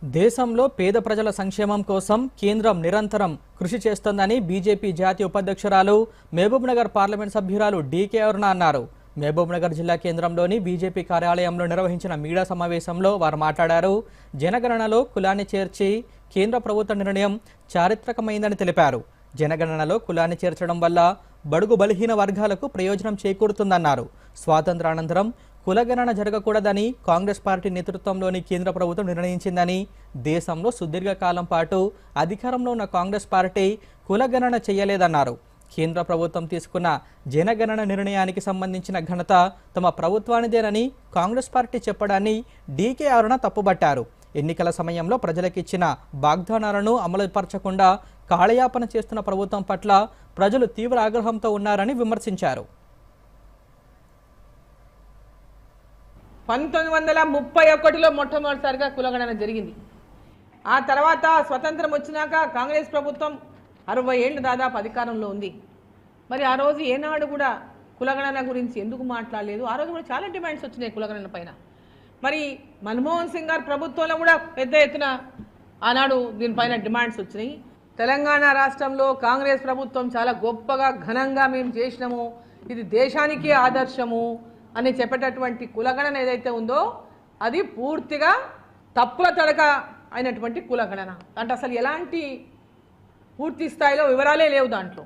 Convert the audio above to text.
దేశంలో పేద ప్రజల సంక్షేమం కోసం కేంద్రం నిరంతరం కృషి చేస్తోందని బీజేపీ జాతీయ ఉపాధ్యక్షురాలు మహబూబ్నగర్ పార్లమెంట్ సభ్యురాలు డీకే అరుణ అన్నారు. మహబూబ్నగర్ జిల్లా కేంద్రంలోని బీజేపీ కార్యాలయంలో నిర్వహించిన మీడియా సమావేశంలో వారు మాట్లాడారు. జనగణనలో కులాన్ని చేర్చి కేంద్ర ప్రభుత్వ నిర్ణయం చారిత్రకమైందని తెలిపారు. జనగణనలో కులాన్ని చేర్చడం వల్ల బడుగు బలహీన వర్గాలకు ప్రయోజనం చేకూరుతుందన్నారు. స్వాతంత్రానంతరం కులగణన జరగకూడదని కాంగ్రెస్ పార్టీ నేతృత్వంలోని కేంద్ర ప్రభుత్వం నిర్ణయించిందని, దేశంలో సుదీర్ఘకాలం పాటు అధికారంలో ఉన్న కాంగ్రెస్ పార్టీ కులగణన చేయలేదన్నారు. కేంద్ర ప్రభుత్వం తీసుకున్న జనగణన నిర్ణయానికి సంబంధించిన ఘనత తమ ప్రభుత్వానిదేనని కాంగ్రెస్ పార్టీ చెప్పడాన్ని డీకే అరుణ తప్పుబట్టారు. ఎన్నికల సమయంలో ప్రజలకిచ్చిన వాగ్దానాలను అమలుపరచకుండా కాళయాపన చేస్తున్న ప్రభుత్వం పట్ల ప్రజలు తీవ్ర ఆగ్రహంతో ఉన్నారని విమర్శించారు. 1931లో మొట్టమొదటిసారిగా కులగణన జరిగింది. ఆ తర్వాత స్వతంత్రం వచ్చినాక కాంగ్రెస్ ప్రభుత్వం 60 ఏళ్ళు దాదాపు అధికారంలో ఉంది. మరి ఆ రోజు ఏనాడు కూడా కులగణన గురించి ఎందుకు మాట్లాడలేదు? ఆ రోజు కూడా చాలా డిమాండ్స్ వచ్చినాయి కులగణన పైన. మరి మన్మోహన్ సింగ్ గారు ప్రభుత్వంలో కూడా పెద్ద ఎత్తున ఆనాడు దీనిపైన డిమాండ్స్ వచ్చినాయి. తెలంగాణ రాష్ట్రంలో కాంగ్రెస్ ప్రభుత్వం చాలా గొప్పగా ఘనంగా మేము చేసినాము, ఇది దేశానికే ఆదర్శము అని చెప్పేటటువంటి కులగణన ఏదైతే ఉందో అది పూర్తిగా తప్పుల తడక అయినటువంటి కులగణన. అంటే అసలు ఎలాంటి పూర్తి స్థాయిలో వివరాలే లేవు దాంట్లో.